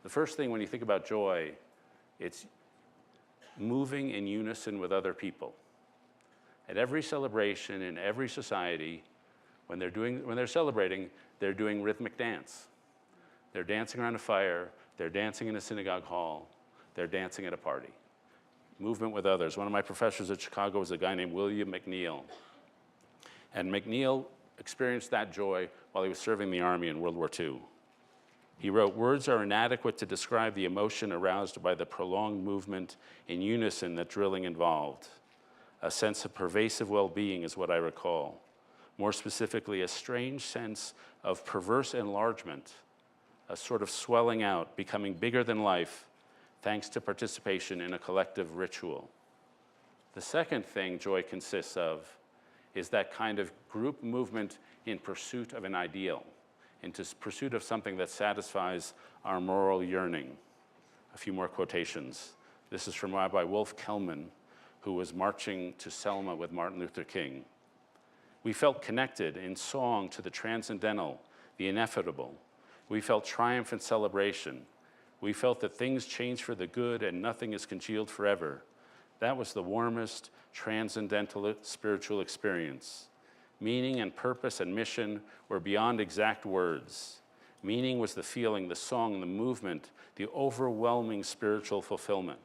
The first thing when you think about joy, it's moving in unison with other people. At every celebration in every society, when they're celebrating, they're doing rhythmic dance. They're dancing around a fire, they're dancing in a synagogue hall, they're dancing at a party. Movement with others. One of my professors at Chicago was a guy named William McNeill. And McNeill experienced that joy while he was serving the army in World War II. He wrote, "Words are inadequate to describe the emotion aroused by the prolonged movement in unison that drilling involved. A sense of pervasive well-being is what I recall. More specifically, a strange sense of perverse enlargement, a sort of swelling out, becoming bigger than life, thanks to participation in a collective ritual." The second thing joy consists of is that kind of group movement in pursuit of an ideal, into pursuit of something that satisfies our moral yearning. A few more quotations. This is from Rabbi Wolf Kellman, who was marching to Selma with Martin Luther King. "We felt connected in song to the transcendental, the ineffable. We felt triumph and celebration. We felt that things change for the good and nothing is congealed forever. That was the warmest, transcendental spiritual experience. Meaning and purpose and mission were beyond exact words. Meaning was the feeling, the song, the movement, the overwhelming spiritual fulfillment."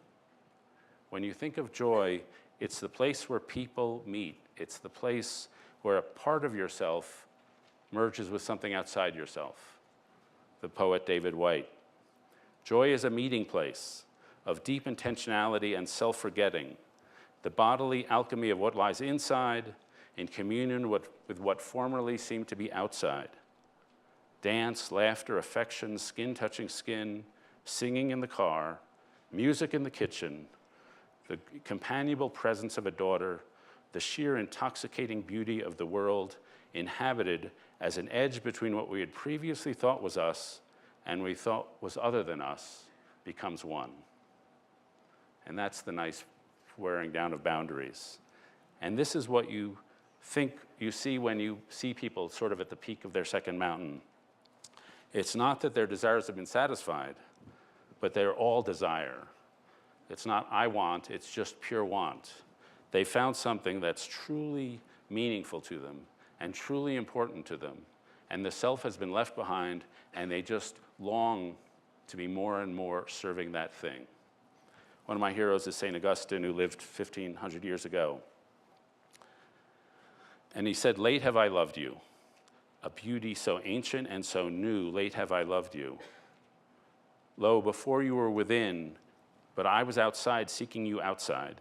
When you think of joy, it's the place where people meet. It's the place where a part of yourself merges with something outside yourself. The poet David White. "Joy is a meeting place of deep intentionality and self-forgetting, the bodily alchemy of what lies inside in communion with what formerly seemed to be outside. Dance, laughter, affection, skin touching skin, singing in the car, music in the kitchen, the companionable presence of a daughter, the sheer intoxicating beauty of the world inhabited as an edge between what we had previously thought was us and we thought was other than us becomes one." And that's the nice wearing down of boundaries. And this is what you think you see when you see people sort of at the peak of their second mountain. It's not that their desires have been satisfied, but they're all desire. It's not I want, it's just pure want. They found something that's truly meaningful to them and truly important to them, and the self has been left behind, and they just long to be more and more serving that thing. One of my heroes is St. Augustine, who lived 1,500 years ago. And he said, "Late have I loved you, a beauty so ancient and so new, late have I loved you. Lo, before you were within, but I was outside seeking you outside.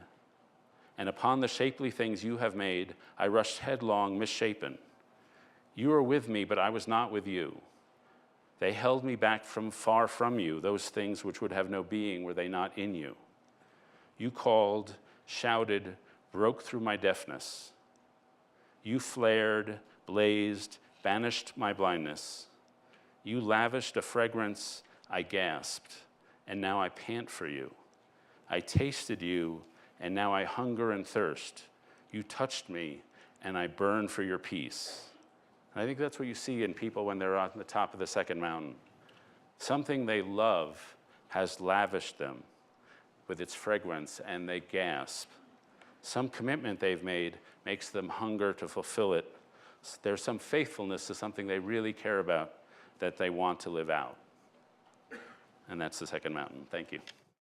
And upon the shapely things you have made, I rushed headlong, misshapen. You were with me, but I was not with you. They held me back from far from you, those things which would have no being were they not in you. You called, shouted, broke through my deafness. You flared, blazed, banished my blindness. You lavished a fragrance, I gasped, and now I pant for you. I tasted you, and now I hunger and thirst. You touched me, and I burn for your peace." And I think that's what you see in people when they're on the top of the second mountain. Something they love has lavished them with its fragrance, and they gasp. Some commitment they've made makes them hunger to fulfill it. There's some faithfulness to something they really care about that they want to live out. And that's the second mountain. Thank you.